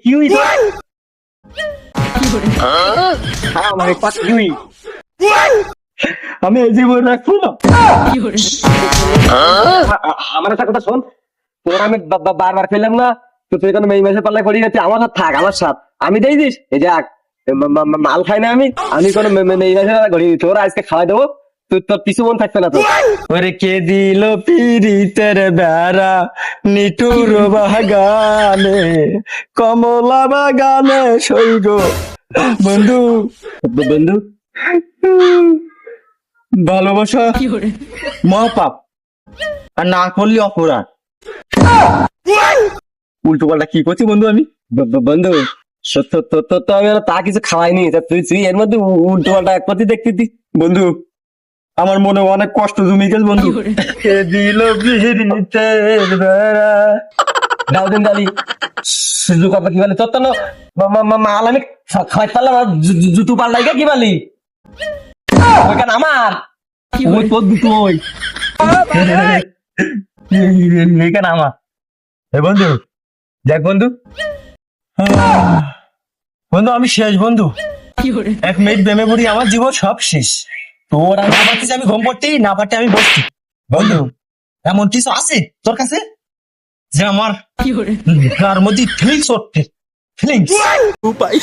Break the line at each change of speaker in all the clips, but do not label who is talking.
কি হইছে আমার পাস কি হই আমি এই যে বই রাখবো না আমার একটা কথা শোন তোর আমি বারবার ফেললাম না তো তুই কেন এই মাসে পাল্লায় পড়ি যাচ্ছে আমার সাথে থাক আমার সাথে আমি দেই দিস এই যাক মাল খাই না আমি কোনো এই মাসে ঘড়ি তোর আজকে খাওয়াই দেবো তুই তোর পিছু মন থাকবে না তো ওরে কে দিল পিরিতের বেড়া নিটুর বাগানে কমলা বাগানে সইগ বন্ধু বন্ধু ভালোবাসা মহাপাপ আর না করলে অপরাধ উল্টো পাল্টা কি করছি বন্ধু আমি বন্ধু সত্য তো আমি তা কিছু খাওয়াইনি তুই এর মধ্যে উল্টো পাল্টা এক পথই দেখতে দি বন্ধু আমার মনে অনেক কষ্ট জমি গেছে বন্ধু দিল দাও দিন দালি কথা কি বলে তোর তো মাল আমি খাওয়াই পারলাম জুতু পাল্লাই কি বলি ওইখানে আমার ওই তোর দুটো ওই এইখানে আমার বন্ধু দেখ বন্ধু বন্ধু আমি শেষ বন্ধু এক মিনিট প্রেমে পড়ি আমার জীবন সব শেষ তোর আমি না পারতেছি আমি ঘুম পড়তেই না পারতে আমি বসছি বন্ধু এমন কিছু আছে তোর কাছে যে আমার তার মধ্যে ফিলিংস হচ্ছে ফিলিংস উপায়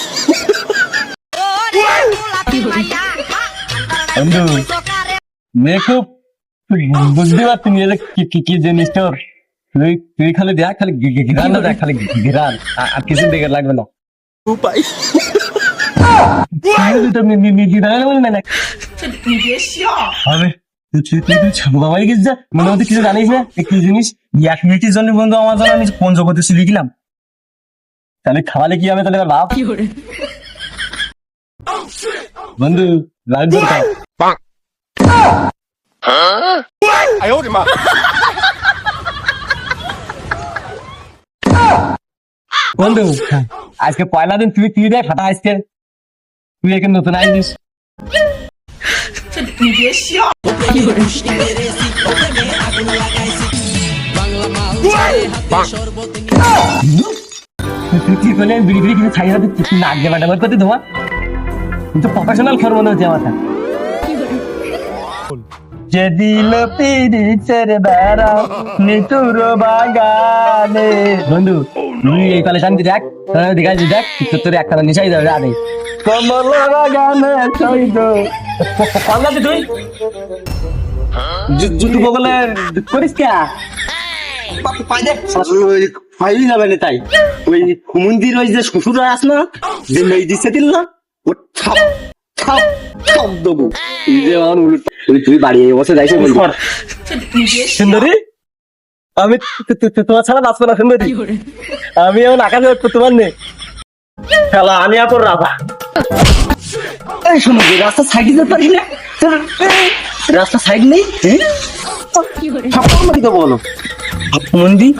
বন্ধু মেয়ে খুব বুঝতে পারছি কি জিনিস তোর তুই খালি দেখ খালি ঘিরান না দেখ খালি ঘিরান আর কিছু দেখে লাগবে না উপায় বাবাই গেছে যা মনে হতে কিছু জানিস না কি জিনিস এক মিনিটের জন্য বন্ধু আমার জন্য আমি কোন জগতে শুধু গেলাম তাহলে খাওয়ালে কি হবে তাহলে লাভ বন্ধু লাইট দরকার বন্ধু আজকে পয়লা দিন তুই দেখ ফাটা আজকে তুই এখানে নতুন আইছিস বিড়ি কিছু ছাই হাতে নাক গে বাটা করতে তোমার কিন্তু প্রফেশনাল খর মনে হচ্ছে আমার যে দিল পিরিতের বেড়া নিটুর বাগানে বন্ধু তুই এই কলে শান্তি দেখ দেখাই দেখ তোর একটা নিশাই যাবে আরে কমলা বাগানে পাল্লাতে তুই জুতু বগলে করিস কে ফাইলি যাবে না তাই ওই মন্দির ওই যে শ্বশুরা আস না যে মেয়ে দিচ্ছে দিল না ও ছাপ ছাপ ছাপ দেবো তুই বাড়ি বসে যাইছে সুন্দরী আমি তোমার ছাড়া বাঁচবো না সুন্দরী আমি এমন আকাশে তোমার নেই খেলা আমি আর তোর রাধা এই সুন্দরী রাস্তা সাইড দিতে পারি না রাস্তা সাইড নেই বলো মন্দির